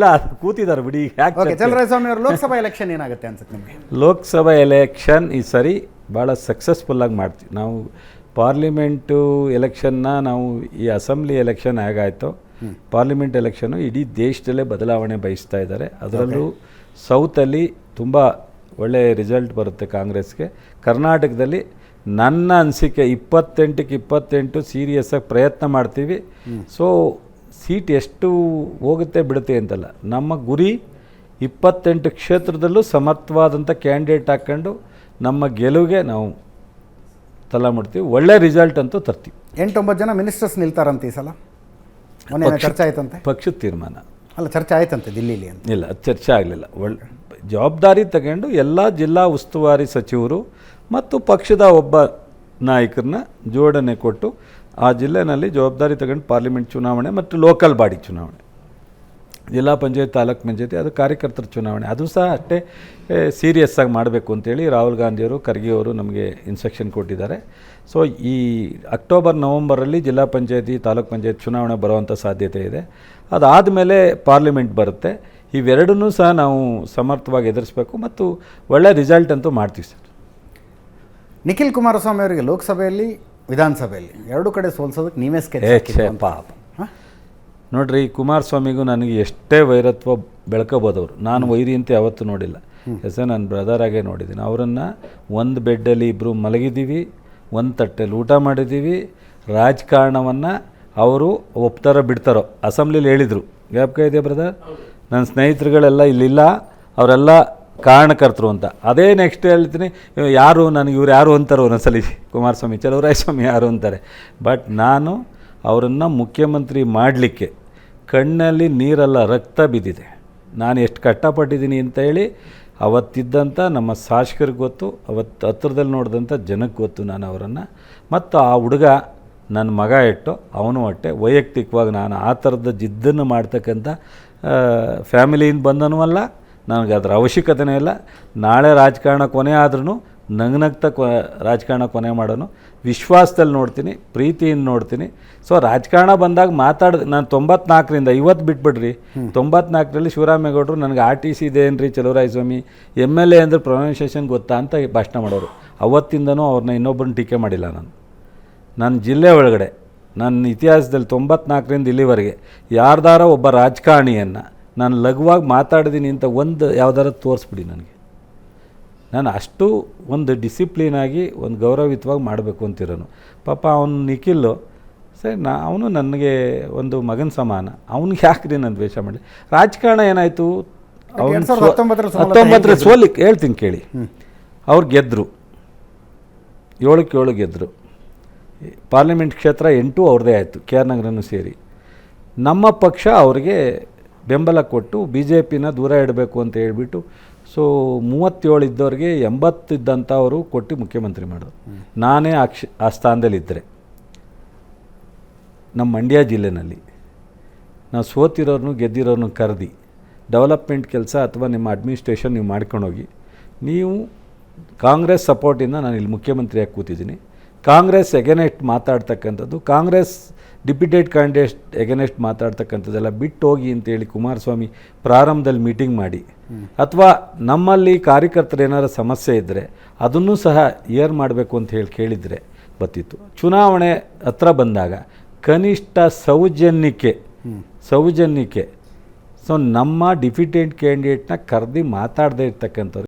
ಇಲ್ಲ ಕೂತಿದ್ದಾರೆ ಬಿಡಿ. ಓಕೆ, ಚಲರಾಯಸ್ವಾಮಿ ಅವರು ಲೋಕಸಭಾ ಎಲೆಕ್ಷನ್ ಏನಾಗುತ್ತೆ ಅನ್ಸುತ್ತೆ ನಿಮಗೆ? ಲೋಕಸಭಾ ಎಲೆಕ್ಷನ್ ಈ ಸರಿ ಭಾಳ ಸಕ್ಸಸ್ಫುಲ್ಲಾಗಿ ಮಾಡ್ತೀವಿ ನಾವು. ಪಾರ್ಲಿಮೆಂಟು ಎಲೆಕ್ಷನ್ನ ನಾವು ಈ ಅಸೆಂಬ್ಲಿ ಎಲೆಕ್ಷನ್ ಹೇಗಾಯಿತು, ಪಾರ್ಲಿಮೆಂಟ್ ಎಲೆಕ್ಷನ್ನು ಇಡೀ ದೇಶದಲ್ಲೇ ಬದಲಾವಣೆ ಬಯಸ್ತಾ ಇದ್ದಾರೆ. ಅದರಲ್ಲೂ ಸೌತಲ್ಲಿ ತುಂಬ ಒಳ್ಳೆಯ ರಿಸಲ್ಟ್ ಬರುತ್ತೆ ಕಾಂಗ್ರೆಸ್ಗೆ. ಕರ್ನಾಟಕದಲ್ಲಿ ನನ್ನ ಅನಿಸಿಕೆ 28ಕ್ಕೆ 28 ಸೀರಿಯಸ್ಸಾಗಿ ಪ್ರಯತ್ನ ಮಾಡ್ತೀವಿ. ಸೊ ಸೀಟ್ ಎಷ್ಟು ಹೋಗುತ್ತೆ ಬಿಡುತ್ತೆ ಅಂತಲ್ಲ, ನಮ್ಮ ಗುರಿ 28 ಕ್ಷೇತ್ರದಲ್ಲೂ ಸಮರ್ಥವಾದಂಥ ಕ್ಯಾಂಡಿಡೇಟ್ ಹಾಕ್ಕೊಂಡು ನಮ್ಮ ಗೆಲುವಿಗೆ ನಾವು ತಲೆ ಮಾಡ್ತೀವಿ. ಒಳ್ಳೆ ರಿಸಲ್ಟ್ ಅಂತೂ ತರ್ತೀವಿ. 8-9 ಜನ ಮಿನಿಸ್ಟರ್ಸ್ ನಿಲ್ತಾರಂತೆ ಈ ಸಲ. ಮೊನ್ನೆ ಚರ್ಚೆ ಆಯ್ತಂತೆ. ಪಕ್ಷದ ತೀರ್ಮಾನ ಅಲ್ಲ, ಚರ್ಚೆ ಆಯ್ತಂತೆ ದಿಲ್ಲಿಲಿ ಅಂತ. ಇಲ್ಲ, ಚರ್ಚೆ ಆಗಲಿಲ್ಲ. ಜವಾಬ್ದಾರಿ ತಗೊಂಡು ಎಲ್ಲ ಜಿಲ್ಲಾ ಉಸ್ತುವಾರಿ ಸಚಿವರು ಮತ್ತು ಪಕ್ಷದ ಒಬ್ಬ ನಾಯಕರನ್ನ ಜೋಡಣೆ ಕೊಟ್ಟು ಆ ಜಿಲ್ಲೆನಲ್ಲಿ ಜವಾಬ್ದಾರಿ ತಗೊಂಡು ಪಾರ್ಲಿಮೆಂಟ್ ಚುನಾವಣೆ ಮತ್ತು ಲೋಕಲ್ ಬಾಡಿ ಚುನಾವಣೆ, ಜಿಲ್ಲಾ ಪಂಚಾಯತ್, ತಾಲೂಕ್ ಪಂಚಾಯತಿ, ಅದು ಕಾರ್ಯಕರ್ತರ ಚುನಾವಣೆ, ಅದು ಸಹ ಅಷ್ಟೇ ಸೀರಿಯಸ್ಸಾಗಿ ಮಾಡಬೇಕು ಅಂತೇಳಿ ರಾಹುಲ್ ಗಾಂಧಿಯವರು, ಖರ್ಗೆ ಅವರು ನಮಗೆ ಇನ್ಸ್ಟ್ರಕ್ಷನ್ ಕೊಟ್ಟಿದ್ದಾರೆ. ಸೊ ಈ ಅಕ್ಟೋಬರ್ ನವಂಬರಲ್ಲಿ ಜಿಲ್ಲಾ ಪಂಚಾಯತಿ, ತಾಲೂಕ್ ಪಂಚಾಯತ್ ಚುನಾವಣೆ ಬರುವಂಥ ಸಾಧ್ಯತೆ ಇದೆ. ಅದಾದಮೇಲೆ ಪಾರ್ಲಿಮೆಂಟ್ ಬರುತ್ತೆ. ಇವೆರಡನ್ನೂ ಸಹ ನಾವು ಸಮರ್ಥವಾಗಿ ಎದುರಿಸಬೇಕು ಮತ್ತು ಒಳ್ಳೆಯ ರಿಸಲ್ಟ್ ಅಂತೂ ಮಾಡ್ತೀವಿ ಸರ್. ನಿಖಿಲ್ ಕುಮಾರಸ್ವಾಮಿ ಅವರಿಗೆ ಲೋಕಸಭೆಯಲ್ಲಿ, ವಿಧಾನಸಭೆಯಲ್ಲಿ ಎರಡೂ ಕಡೆ ಸೋಲ್ಸೋದಕ್ಕೆ ನೀವೇ ಸ್ಕೆಚ್ ಪಾಪ ನೋಡ್ರಿ, ಕುಮಾರಸ್ವಾಮಿಗೂ ನನಗೆ ಎಷ್ಟೇ ವೈರತ್ವ ಬೆಳ್ಕೋಬೋದವರು, ನಾನು ವೈರಿ ಅಂತ ಯಾವತ್ತೂ ನೋಡಿಲ್ಲ. ನನ್ನ ಬ್ರದರ್ ಆಗೇ ನೋಡಿದ್ದೀನಿ. ಅವರನ್ನು ಒಂದು ಬೆಡ್ಡಲ್ಲಿ ಇಬ್ಬರು ಮಲಗಿದ್ದೀವಿ, ಒಂದು ತಟ್ಟೆಯಲ್ಲಿ ಊಟ ಮಾಡಿದ್ದೀವಿ. ರಾಜಕಾರಣವನ್ನು ಅವರು ಒಪ್ತಾರೋ ಬಿಡ್ತಾರೋ ಅಸೆಂಬ್ಲಿಲಿ ಹೇಳಿದರು. ಜ್ಞಾಪಕ ಇದೆ ಬ್ರದರ್? ನನ್ನ ಸ್ನೇಹಿತರುಗಳೆಲ್ಲ ಇಲ್ಲಿಲ್ಲ, ಅವರೆಲ್ಲ ಕಾರಣಕರ್ತರು ಅಂತ. ಅದೇ ನೆಕ್ಸ್ಟ್ ಹೇಳ್ತೀನಿ, ಯಾರು ನನಗೆ ಇವ್ರು ಯಾರು ಅಂತಾರೋ ಒಂದೊಂದ್ಸಲಿ ಕುಮಾರಸ್ವಾಮಿ, ಚಲರಾಯಸ್ವಾಮಿ ಯಾರು ಅಂತಾರೆ. ಬಟ್ ನಾನು ಅವರನ್ನು ಮುಖ್ಯಮಂತ್ರಿ ಮಾಡಲಿಕ್ಕೆ ಕಣ್ಣಲ್ಲಿ ನೀರೆಲ್ಲ ರಕ್ತ ಬಿದ್ದಿದೆ. ನಾನು ಎಷ್ಟು ಕಷ್ಟಪಟ್ಟಿದ್ದೀನಿ ಅಂತ ಹೇಳಿ ಅವತ್ತಿದ್ದಂಥ ನಮ್ಮ ಶಾಸಕರಿಗೆ ಗೊತ್ತು, ಅವತ್ತು ಹತ್ರದಲ್ಲಿ ನೋಡಿದಂಥ ಜನಕ್ಕೆ ಗೊತ್ತು ನಾನು ಅವರನ್ನು. ಮತ್ತು ಆ ಹುಡುಗ ನನ್ನ ಮಗ ಇಟ್ಟು ಅವನು ಅಟ್ಟೆ. ವೈಯಕ್ತಿಕವಾಗಿ ನಾನು ಆ ಥರದ ಜಿದ್ದನ್ನು ಮಾಡ್ತಕ್ಕಂಥ ಫ್ಯಾಮಿಲಿಯಿಂದ ಬಂದನೂ ಅಲ್ಲ, ನನಗೆ ಅದರ ಅವಶ್ಯಕತೆಯೇ ಇಲ್ಲ. ನಾಳೆ ರಾಜಕಾರಣ ಕೊನೆ ಆದ್ರೂ ನಗ್ನಗ್ತಾ ರಾಜಕಾರಣ ಕೊನೆ ಮಾಡೋನು. ವಿಶ್ವಾಸದಲ್ಲಿ ನೋಡ್ತೀನಿ, ಪ್ರೀತಿಯಿಂದ ನೋಡ್ತೀನಿ. ಸೊ ರಾಜಕಾರಣ ಬಂದಾಗ ನಾನು 94ರಿಂದ ಇವತ್ತು ಬಿಟ್ಬಿಡ್ರಿ, 94ರಲ್ಲಿ ಶಿವರಾಮೇಗೌಡರು ನನಗೆ RTC ಇದೆ ಏನ್ರಿ ಚಲರಾಯಸ್ವಾಮಿ MLA ಅಂದರೆ ಪ್ರೊನೌನ್ಸಿಯೇಷನ್ ಗೊತ್ತಾ ಅಂತ ಭಾಷಣ ಮಾಡೋರು. ಅವತ್ತಿಂದನೂ ಅವ್ರನ್ನ ಇನ್ನೊಬ್ಬರನ್ನ ಟೀಕೆ ಮಾಡಿಲ್ಲ ನಾನು. ನನ್ನ ಜಿಲ್ಲೆ ಒಳಗಡೆ ನನ್ನ ಇತಿಹಾಸದಲ್ಲಿ 94ರಿಂದ ಇಲ್ಲಿವರೆಗೆ ಯಾರ್ದಾರ ಒಬ್ಬ ರಾಜಕಾರಣಿಯನ್ನು ನಾನು ಲಘುವಾಗಿ ಮಾತಾಡಿದ್ದೀನಿ ಅಂತ ಒಂದು ಯಾವ್ದಾರ ತೋರಿಸ್ಬಿಡಿ ನನಗೆ. ನಾನು ಅಷ್ಟು ಒಂದು ಡಿಸಿಪ್ಲಿನಾಗಿ ಒಂದು ಗೌರವಯುತವಾಗಿ ಮಾಡಬೇಕು ಅಂತಿರೋನು. ಪಾಪ ಅವನು ನಿಖಿಲ್ಲು ಸರಿ, ಅವನು ನನಗೆ ಒಂದು ಮಗನ ಸಮಾನ. ಅವ್ನಿಗೆ ಯಾಕ್ರಿ ನಾನು ದ್ವೇಷ ಮಾಡಿ? ರಾಜಕಾರಣ ಏನಾಯಿತು, ಅವನು 19 ಸೋಲಿಕ್ಕೆ ಹೇಳ್ತೀನಿ ಕೇಳಿ. ಅವ್ರು ಗೆದ್ದರು, 7ಕ್ಕೆ 7 ಗೆದ್ದರು. ಪಾರ್ಲಿಮೆಂಟ್ ಕ್ಷೇತ್ರ 8 ಅವ್ರದ್ದೇ ಆಯಿತು, KR ನಗರನೂ ಸೇರಿ. ನಮ್ಮ ಪಕ್ಷ ಅವ್ರಿಗೆ ಬೆಂಬಲ ಕೊಟ್ಟು BJPನ ದೂರ ಇಡಬೇಕು ಅಂತ ಹೇಳ್ಬಿಟ್ಟು, ಸೊ 37 ಇದ್ದವ್ರಿಗೆ 80 ಇದ್ದಂಥವರು ಕೊಟ್ಟು ಮುಖ್ಯಮಂತ್ರಿ ಮಾಡೋದು. ನಾನೇ ಆ ಸ್ಥಾನದಲ್ಲಿದ್ದರೆ ನಮ್ಮ ಮಂಡ್ಯ ಜಿಲ್ಲೆನಲ್ಲಿ ನಾವು ಸೋತಿರೋರ್ನು ಗೆದ್ದಿರೋರ್ನು ಕರೆದಿ ಡೆವಲಪ್ಮೆಂಟ್ ಕೆಲಸ ಅಥವಾ ನಿಮ್ಮ ಅಡ್ಮಿನಿಸ್ಟ್ರೇಷನ್ ನೀವು ಮಾಡ್ಕೊಂಡೋಗಿ, ನೀವು ಕಾಂಗ್ರೆಸ್ ಸಪೋರ್ಟಿಂದ ನಾನು ಇಲ್ಲಿ ಮುಖ್ಯಮಂತ್ರಿಯಾಗಿ ಕೂತಿದ್ದೀನಿ. ಕಾಂಗ್ರೆಸ್ ಎಗನೆಸ್ಟ್ ಮಾತಾಡ್ತಕ್ಕಂಥದ್ದು, ಕಾಂಗ್ರೆಸ್ ಡಿಪ್ಯೂಟೆಡ್ ಕ್ಯಾಂಡಿಡೇಟ್ ಎಗನೆಸ್ಟ್ ಮಾತಾಡ್ತಕ್ಕಂಥದ್ದೆಲ್ಲ ಬಿಟ್ಟು ಹೋಗಿ ಅಂತೇಳಿ ಕುಮಾರಸ್ವಾಮಿ ಪ್ರಾರಂಭದಲ್ಲಿ ಮೀಟಿಂಗ್ ಮಾಡಿ, ಅಥವಾ ನಮ್ಮಲ್ಲಿ ಕಾರ್ಯಕರ್ತರು ಏನಾರು ಸಮಸ್ಯೆ ಇದ್ದರೆ ಅದನ್ನೂ ಸಹ ಏರ್ ಮಾಡಬೇಕು ಅಂತ ಹೇಳಿ ಕೇಳಿದರೆ ಬರ್ತಿತ್ತು. ಚುನಾವಣೆ ಹತ್ರ ಬಂದಾಗ ಕನಿಷ್ಠ ಸೌಜನ್ಯಕ್ಕೆ ಸೊ ನಮ್ಮ ಡಿಪ್ಯೂಟೆಡ್ ಕ್ಯಾಂಡಿಡೇಟ್ನ ಕರೆದು ಮಾತಾಡದೇ ಇರ್ತಕ್ಕಂಥವ್ರು